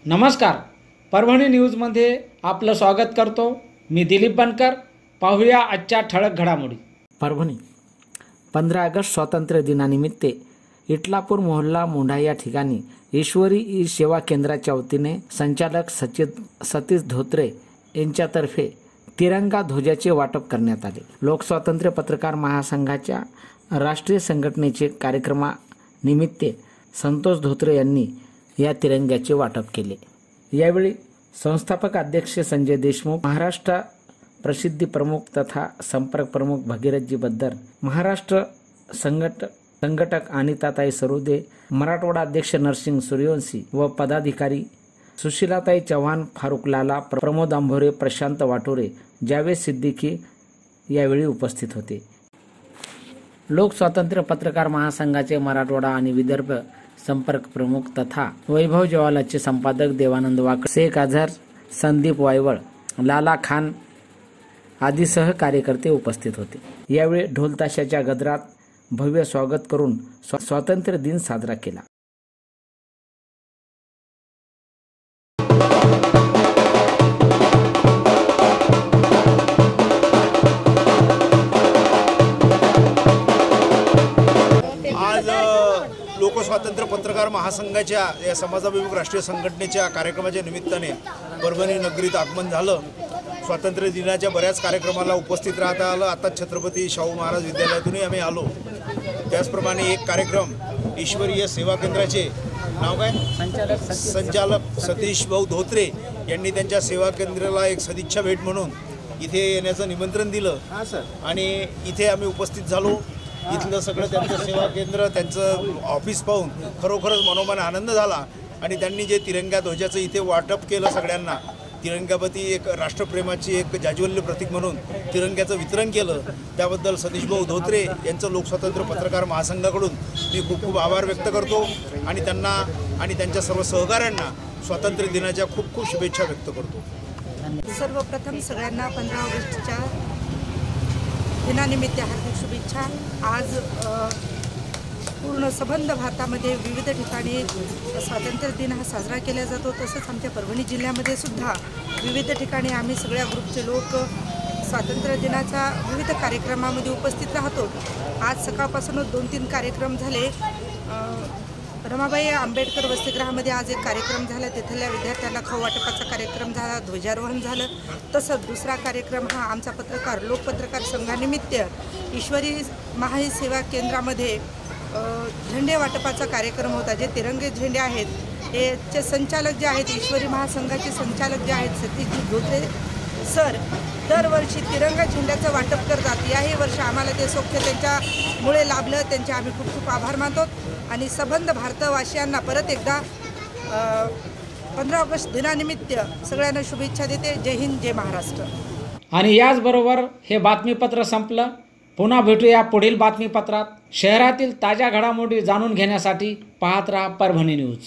नमस्कार, परभणी न्यूजमध्ये आपलं स्वागत करतो। मी दिलीप बनकर। पाहूया आजच्या ठळक घडामोडी। परभणी 15 ऑगस्ट स्वातंत्र्य दिनानिमित्त इटलापूर मोहल्ला मोंढा या ठिकाणी ईश्वरी ई सेवा केंद्राच्या वतीने संचालक सतीश धोत्रे यांच्यातर्फे तिरंगा ध्वजाचे वाटप करण्यात आले। लोकस्वातंत्र्य पत्रकार महासंघाच्या राष्ट्रीय संघटनेचे कार्यक्रमानिमित्त संतोष धोत्रे यांनी या तिरंग्याचे वाटप केले। यावेळी संस्थापक अध्यक्ष संजय देशमुख, महाराष्ट्र प्रसिद्धी प्रमुख तथा संपर्क प्रमुख भगीरथजी बद्दर, महाराष्ट्र संघटक अनिताताई सरोदे, मराठवाडा अध्यक्ष नरसिंग सूर्यवंशी व पदाधिकारी सुशीलाताई चव्हाण, फारुक लाला, प्रमोद अंभोरे, प्रशांत वाटोरे, जावेद सिद्दीकी यावेळी उपस्थित होते। लोकस्वातंत्र्य पत्रकार महासंघाचे मराठवाडा आणि विदर्भ संपर्क प्रमुख तथा वैभव जवालाचे संपादक देवानंद वाकड, शेख अझहर, संदीप वायवळ, लाला खान आदीसह कार्यकर्ते उपस्थित होते। यावेळी ढोल ताशाच्या गजरात भव्य स्वागत करून स्वातंत्र्य दिन साजरा केला। लोकस्वातंत्र्य पत्रकार महासंघाच्या या समाजाभिमुख राष्ट्रीय संघटनेच्या कार्यक्रमाच्या निमित्ताने परभणी नगरीत आगमन झालं। स्वातंत्र्य दिनाच्या बऱ्याच कार्यक्रमाला उपस्थित राहता आलं। आता छत्रपती शाहू महाराज विद्यालयातूनही आम्ही आलो। त्याचप्रमाणे एक कार्यक्रम ईश्वरीय सेवा केंद्राचे नाव काय संचालक सतीश भाऊ धोत्रे यांनी त्यांच्या सेवा केंद्राला एक सदिच्छा भेट म्हणून इथे येण्याचं निमंत्रण दिलं आणि इथे आम्ही उपस्थित झालो। इथलं सगळं त्यांचं सेवा केंद्र, त्यांचं ऑफिस पाहून खरोखरच मनोमन आनंद झाला आणि त्यांनी जे तिरंगा ध्वजाचं इथे वाटप केलं सगळ्यांना, तिरंगाप्रती एक राष्ट्रप्रेमाची एक जाज्वल्य प्रतीक म्हणून तिरंग्याचं वितरण केलं, त्याबद्दल सतीशभाऊ धोत्रे यांचं लोकस्वातंत्र्य पत्रकार महासंघाकडून मी खूप खूप आभार व्यक्त करतो आणि त्यांना आणि त्यांच्या सर्व सहकाऱ्यांना स्वातंत्र्य दिनाच्या खूप खूप शुभेच्छा व्यक्त करतो। सर्वप्रथम सगळ्यांना 15 ऑगस्टच्या दिनानिमित्त हार्दिक शुभेच्छा। आज पूर्ण संबंध भारतामध्ये विविध ठिकाणी स्वातंत्र्य दिन हा साजरा केला जातो। तसंच आमच्या परभणी जिल्ह्यामध्ये सुद्धा विविध ठिकाणी आम्ही सगळ्या ग्रुपचे लोक स्वातंत्र्य दिनाच्या विविध कार्यक्रमामध्ये उपस्थित राहतो। आज सकाळपासूनच 2-3 कार्यक्रम झाले। रमाबाई आंबेडकर वसतिगृहामध्ये आज एक कार्यक्रम झाला, तिथल्या विद्यार्थ्यांना खाऊ वाटपाचा कार्यक्रम झाला, ध्वजारोहण झालं। तसंच दुसरा कार्यक्रम हा आमचा लोकपत्रकार संघानिमित्त ईश्वरी महाई सेवा केंद्रामध्ये झेंडे वाटपाचा कार्यक्रम होता। जे तिरंगे झेंडे आहेत याचे संचालक जे आहेत, ईश्वरी महासंघाचे संचालक जे आहेत सतीश धोत्रे सर, दरवर्षी तिरंगा झेंड्याचं वाटप करतात। याही वर्षी आम्हाला ते सौख्य त्यांच्यामुळे लाभलं, त्यांचे आम्ही खूप खूप आभार मानतो आणि संबंध भारतवासियांना परत एकदा 15 ऑगस्ट दिनानिमित्त सगळ्यांना शुभेच्छा देते। जय हिंद, जय महाराष्ट्र। आणि याचबरोबर हे बातमीपत्र संपलं। पुन्हा भेटूया पुढील बातमीपत्रात। शहरातील ताज्या घडामोडी जाणून घेण्यासाठी पाहत रहा परभणी न्यूज।